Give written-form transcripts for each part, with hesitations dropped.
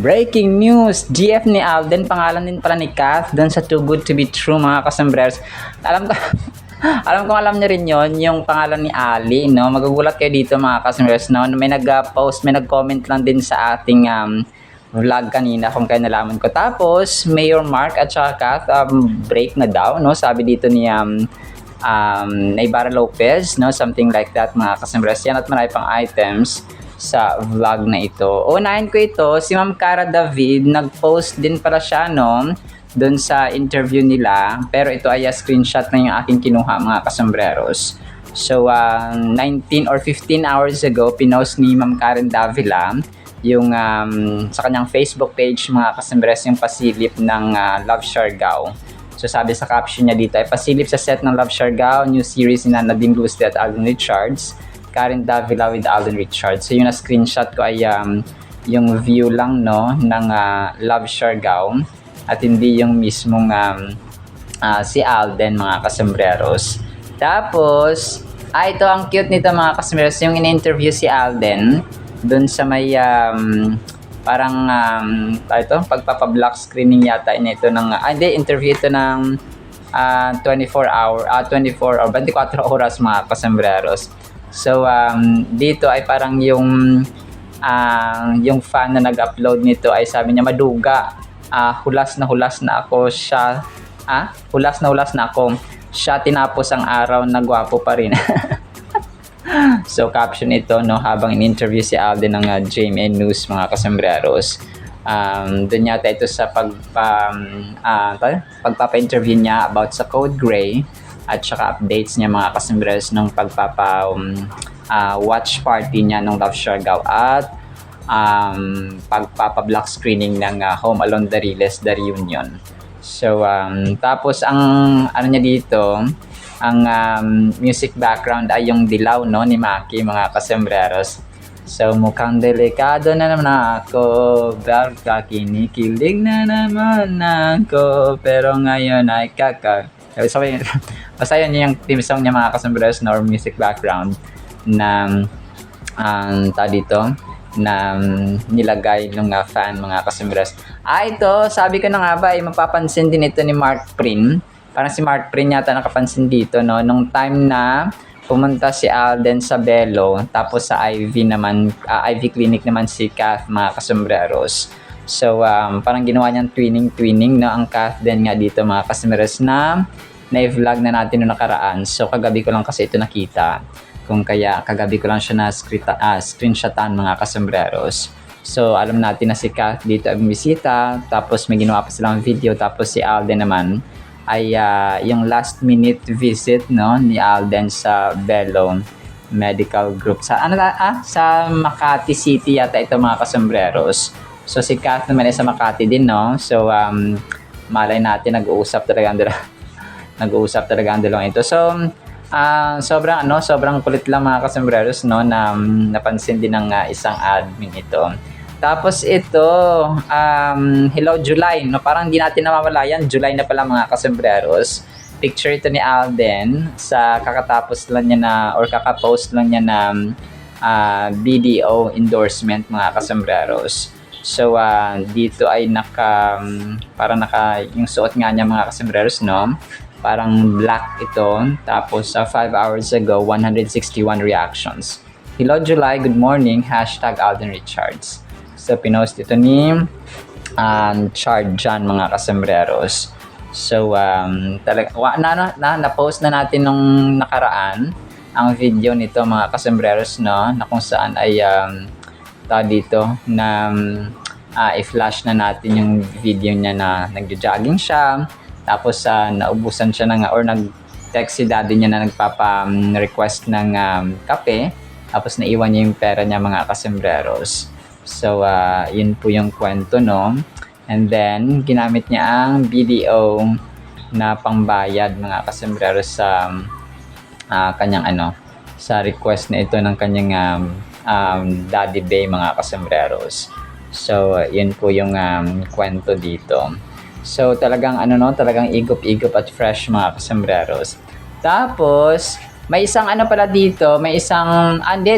Breaking news! GF ni Alden, pangalan din pala ni Kath doon sa Too Good To Be True mga kasombrers. Alam ko, alam niyo rin yon yung pangalan ni Ali, no? Magugulat kayo dito mga kasombrers, no? May nag-post, may nag-comment lang din sa ating vlog kanina kung kaya nalaman ko. Tapos, Mayor Mark at saka Kath, break na daw, no? Sabi dito ni Naybara Lopez, no? Something like that mga kasombrers. Yan at marami pang items sa vlog na ito. Unahin ko ito, si Ma'am Cara David, nag-post din pala siya, no? Doon sa interview nila. Pero ito ay screenshot na yung aking kinuha, mga kasombreros. So, 19 or 15 hours ago, pinost ni Ma'am Karen Davila yung sa kanyang Facebook page, mga kasombreros, yung pasilip ng Love Siargao. So, sabi sa caption niya dito, ay pasilip sa set ng Love Siargao, new series ni Nadine Luste at Alden Richards. Karen Davila with Alden Richards. So, yung na-screenshot ko ay yung view lang, no, ng Love Siargao at hindi yung mismong si Alden, mga kasombreros. Tapos, ito ang cute nito mga kasombreros, yung in-interview si Alden dun sa may parang ito, pagpapa-block screening yata ito ng, hindi, interview ito ng 24 oras mga kasombreros. So, dito ay parang yung fan na nag-upload nito ay sabi niya, maduga, hulas na ako siya, hulas na ako siya, tinapos ang araw na gwapo pa rin. So, caption ito, no, habang in-interview si Alden ng GMA News, mga kasombreros. Doon yata ito sa pagpapa-interview niya about sa Code Gray at saka updates niya, mga kasombreros, ng watch party niya ng Love Siargao at pagpapa-block screening ng Home Alone The Reunion. So, tapos ang ano niya dito, ang music background ay yung Dilaw, no, ni Maki, mga kasombreros. So, mukhang delikado na naman ako, baka kinikilig na naman ako, pero ngayon ay basta yun yung theme song niya, mga kasombreros, or music background na dito na nilagay ng fan, mga kasombreros. Ito, sabi ko na nga ba, mapapansin din ito ni Mark Prin. Parang si Mark Prin yata nakapansin dito, no, nung time na pumunta si Alden sa Belo, tapos sa IV clinic naman si Kath, mga kasombreros. So, parang ginawa niyang twinning, no, ang Kath din nga dito, mga kasombreros, na-vlog na natin noong nakaraan. So, kagabi ko lang kasi ito nakita. Kung kaya, kagabi ko lang siya screenshotan, mga kasombreros. So, alam natin na si Kath dito ay bumisita. Tapos, may ginawa pa silang video. Tapos, si Alden naman ay yung last minute visit, no, ni Alden sa Belo Medical Group. Sa Makati City yata ito, mga kasombreros. So, si Kath naman ay sa Makati din, no. So, malay natin nag-uusap talaga ang dalawang ito. So, sobrang kulit lang, mga kasombreros, no, na napansin din ng isang admin ito. Tapos ito, Hello July, no, parang hindi natin namamalayan, July na pala, mga kasombreros. Picture ito ni Alden sa kakatapos lang niya kakapost lang niya na BDO endorsement, mga kasombreros. So, dito ay yung suot nga niya, mga kasombreros, no? Parang black ito. Tapos, 5 hours ago, 161 reactions. Hello July, good morning, #Alden Richards. So, pinost ito ni Chard Jan, mga kasombreros. So, na-post na natin nung nakaraan ang video nito, mga kasombreros, no? Na kung saan ay dito na i-flash na natin yung video niya na nagjo-jogging siya. Tapos naubusan siya or nag-text si daddy niya na nagpapa-request ng kape. Tapos naiwan niya yung pera niya, mga kasombreros. So, yun po yung kwento, no? And then, ginamit niya ang BDO na pangbayad, mga kasombreros, sa kanyang sa request na ito ng kanyang Daddy Bay, mga kasombreros. So, yun po yung kwento dito. So, talagang talagang igop-igop at fresh, mga kasombreros. Tapos, may isang pala dito,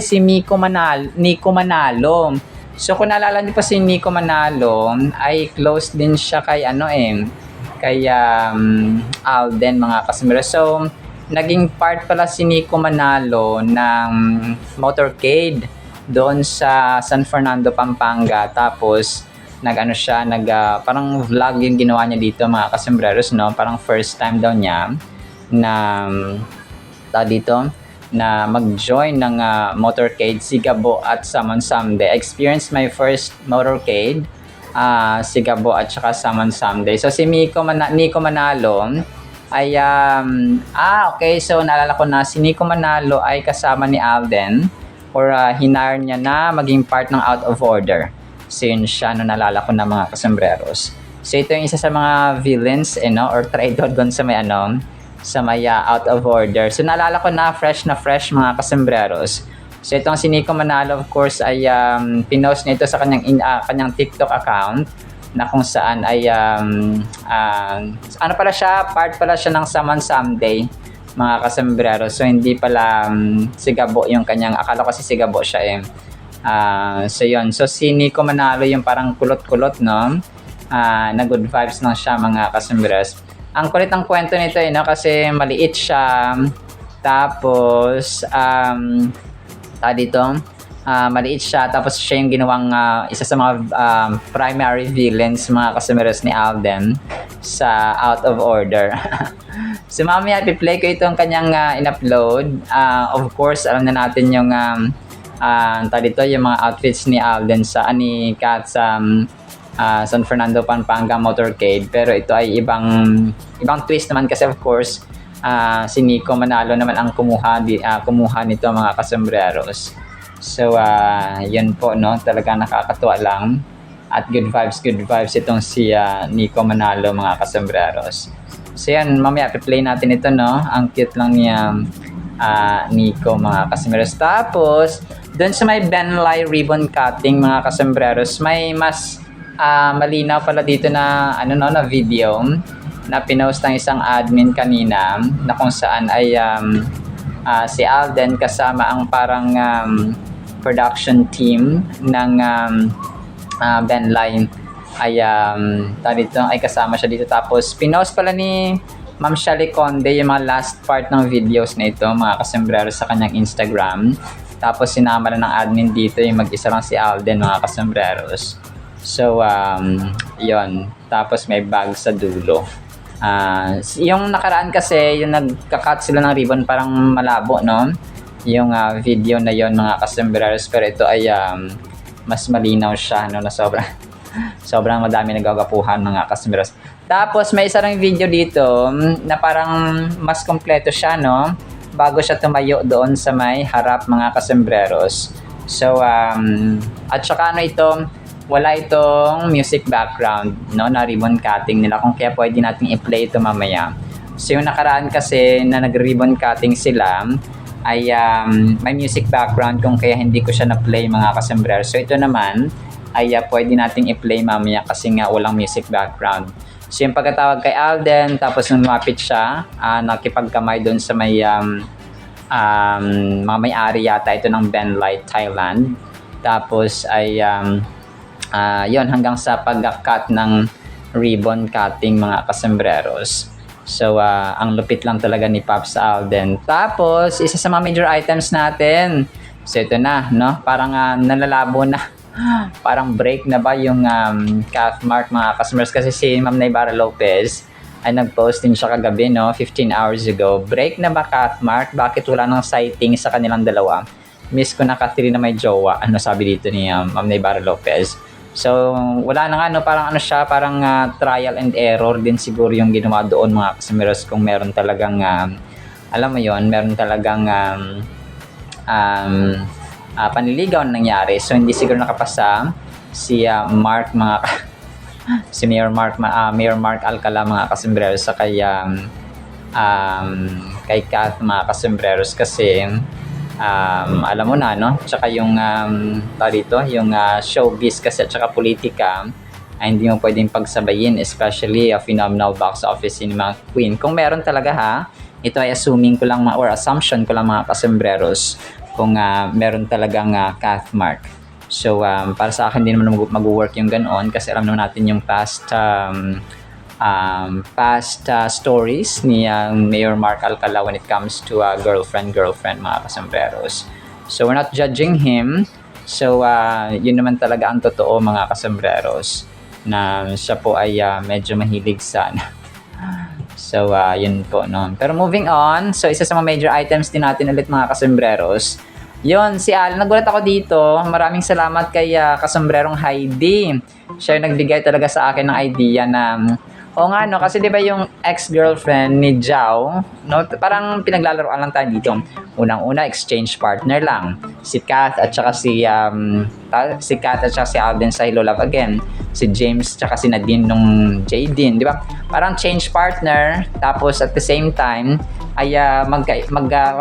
si Nico Manalo. So kung naalala niyo pa si Nico Manalo, ay close din siya kay kay Alden mga kasambre. So naging part pala si Nico Manalo ng motorcade doon sa San Fernando, Pampanga. Tapos parang vlog yung ginawa niya dito mga kasambreros, no? Parang first time daw niya na dito na mag-join ng motorcade, Sigabo at Samon Someday. I experienced my first motorcade, Sigabo at saka Samon Someday. So si Nico Manalo ay okay, so naalala ko na si Nico Manalo ay kasama ni Alden or hinire niya na maging part ng Out of Order. So yun siya, naalala ko na mga kasambreros. So ito yung isa sa mga villains or traitor doon sa may Out of Order. So naalala ko na fresh mga kasambreros. So itong si Nico Manalo of course ay pinost nito sa kanyang TikTok account na kung saan ay part pala siya ng Samon Someday mga kasambreros. So hindi pala Sigabo yung kanyang, akala ko si Sigabo siya so yun. So si Nico Manalo yung parang kulot-kulot, no? Na good vibes lang siya mga kasambreros. Ang kulit ng kwento nito kasi maliit siya. Tapos maliit siya, tapos siya yung ginawang isa sa mga primary villains mga kasambreros ni Alden sa Out of Order. So mamaya i-play ko itong kanyang in-upload. Of course alam na natin yung yung mga outfits ni Alden ni Kat sa San Fernando, Pampanga motorcade, pero ito ay ibang twist naman kasi of course si Nico Manalo naman ang kumuha nito mga kasambreros. So yun po, no, talaga nakakatuwa lang at good vibes itong si Nico Manalo mga kasambreros. So yan, mamaya i-play natin ito, no, ang cute lang niya Nico mga kasambreros. Tapos doon sa may Benlay ribbon cutting mga kasambreros, may mas malinaw pala dito na na video na pinost ng isang admin kanina na kung saan ay si Alden kasama ang parang production team ng Benlay ay kasama siya dito. Tapos pinost pala ni Ma'am Shelly Conde yung mga last part ng videos na ito mga kasambreros sa kanyang Instagram. Tapos sinama na ng admin dito yung mag-isa lang si Alden mga kasambreros. So, yun. Tapos may bag sa dulo. Yung nakaraan kasi, yung nagka-cut sila ng ribbon, parang malabo, no? Yung video na yon mga kasambreros. Pero ito ay mas malinaw siya, no? Na sobrang madami nagagapuhan mga kasambreros. Tapos may isa ring video dito na parang mas kompleto siya, no? Bago siya tumayo doon sa may harap mga kasambreros. So, at saka ito, wala itong music background, no, na ribbon cutting nila, kung kaya pwede natin i-play ito mamaya. So yung nakaraan kasi na nag-ribbon cutting sila ay may music background, kung kaya hindi ko siya na-play mga kasambreros. So ito naman ay pwede nating i-play mamaya kasi nga walang music background. So yung pagkatawag kay Alden, tapos nung lumapit siya, nakipagkamay doon sa may mga may-ari yata ito ng Benlay, Thailand. Tapos ay yon hanggang sa pag-cut ng ribbon cutting mga kasambreros. So ang lupit lang talaga ni Pops Alden. Tapos isa sa mga major items natin, so ito na, no, parang nalalabo na. Parang break na ba yung calf mark mga kasambreros, kasi si Ma'am Naybara Lopez ay nag-post din siya kagabi, no, 15 hours ago. Break na ba calf mark? Bakit wala nang sighting sa kanilang dalawa? Miss ko na Catherine na may jowa, sabi dito ni Ma'am Naybara Lopez. So, wala na nga, no, parang parang trial and error din siguro yung ginawa doon mga kasambreros, kung meron talagang, alam mo yon, meron talagang panliligaw na nangyari. So, hindi siguro nakapasa si Mark, si Mayor Mark Alcala mga kasambreros, sa kay Kath mga kasambreros, kasi alam mo na, no? Tsaka yung yung showbiz kasi at saka politika ay hindi mo pwedeng pagsabayin, especially phenomenal box office cinema queen. Kung meron talaga, ito ay assuming ko lang or assumption ko lang mga kasambreros, kung meron talagang Kath Mark. So, para sa akin, hindi naman mag-work yung ganoon kasi alam naman natin yung past stories ni Mayor Mark Alcala when it comes to girlfriend mga kasombreros. So we're not judging him. So yun naman talaga ang totoo mga kasombreros na siya po ay medyo mahilig sa So yun po no. Pero moving on, so isa sa mga major items din natin ulit mga kasombreros. Yun, si Al, nagulat ako dito. Maraming salamat kay kasombrerong Heidi. Siya yung nagbigay talaga sa akin ng idea na oo nga no, kasi 'di ba yung ex-girlfriend ni Jao, no, parang pinaglalaroan lang tayo dito. Unang-una exchange partner lang. Si Kath at saka si Alden sa Hello Love Again. Si James at saka si Nadine nung Jaydin, 'di ba? Parang change partner tapos at the same time ay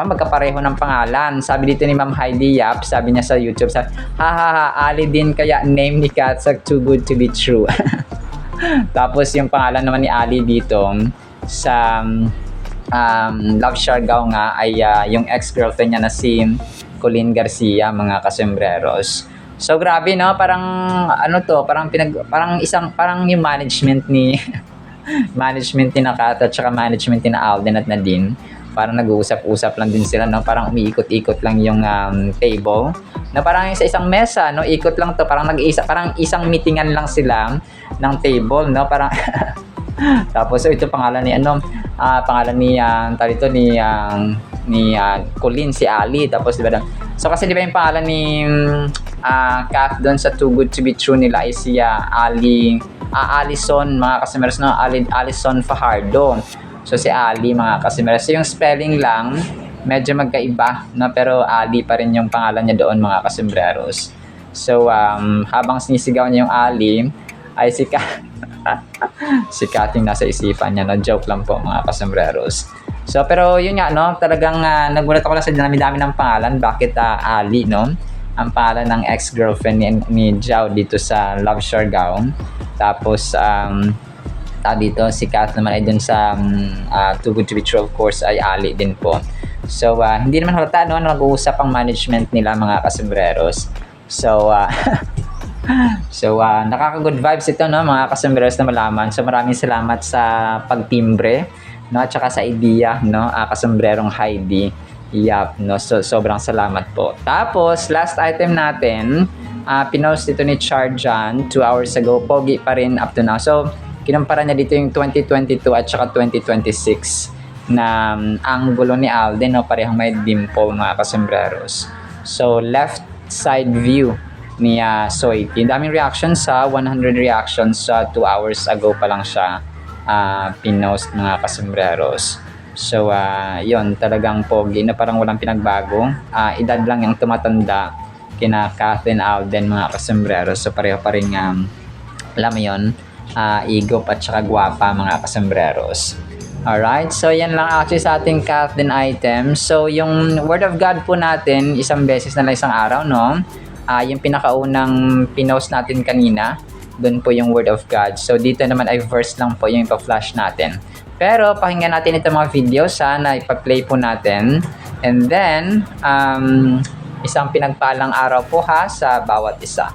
magkapareho ng pangalan. Sabi dito ni Ma'am Heidi Yap, sabi niya sa YouTube, Ali din kaya name ni Kath sa Too Good to Be True. Tapos yung pangalan naman ni Ali dito sa Love Siargao nga ay yung ex-girlfriend niya na si Colleen Garcia mga kasembreros. So grabe no, parang parang yung management ni management ni Kat at saka management ni Alden at Nadine. Parang nag-uusap-usap lang din sila no, parang umiikot-ikot lang yung table. Na parang sa isang mesa, no, ikot lang to, parang parang isang meetingan lang sila ng table, no, parang tapos ito pangalan ni pangalan ni talito ni Colleen si Ali, tapos di ba so kasi di ba yung pangalan ni Kath doon sa Too Good to Be True nila ay si Alison mga kasimers no, Alison Fajardo. So si Ali mga kasimers, so yung spelling lang medyo magkaiba no, pero Ali pa rin yung pangalan niya doon mga kasembreros. So habang sinisigaw niya yung Ali ay si Kating nasa isipan niya no, joke lang po mga kasembreros. So pero yun nga no, talagang nagulat ako lang sa dami-dami ng pangalan, bakit Ali no, ang pangalan ng ex-girlfriend ni Jao dito sa Love Siargao. Tapos dito si Kath naman ay dun sa Too Good to Be True of course ay Ali din po. So hindi naman halata no, nag-uusap ang management nila mga kasembreros. So nakaka-good vibes ito no mga kasembreros na malaman. So maraming salamat sa pagtimbre no at saka sa idea no, kasombrerong Heidi Yap no. So sobrang salamat po. Tapos last item natin, pinost ito ni Charjan 2 hours ago. Pogi pa rin up to now. So kinumpara niya dito yung 2022 at saka 2026 na angulo ni Alden no, parehong may dimple mga kasembreros. So left side view ni Soiti. Daming reactions sa 100 reactions sa 2 hours ago pa lang siya pinost mga kasembreros. So yun, talagang pogi na parang walang pinagbago. Edad lang yung tumatanda kina Kathleen Alden mga kasembreros. So pareho pa rin alam mo yun, igop at saka guwapa mga kasembreros. Alright, so yan lang actually sa ating Kathleen item. So yung Word of God po natin, isang beses na lang isang araw no. Yung pinakaunang pinost natin kanina, doon po yung Word of God. So dito naman ay verse lang po yung ipa-flash natin. Pero pakinggan natin itong mga video, sana ipa-play po natin. And then isang pinagpalang araw po ha sa bawat isa.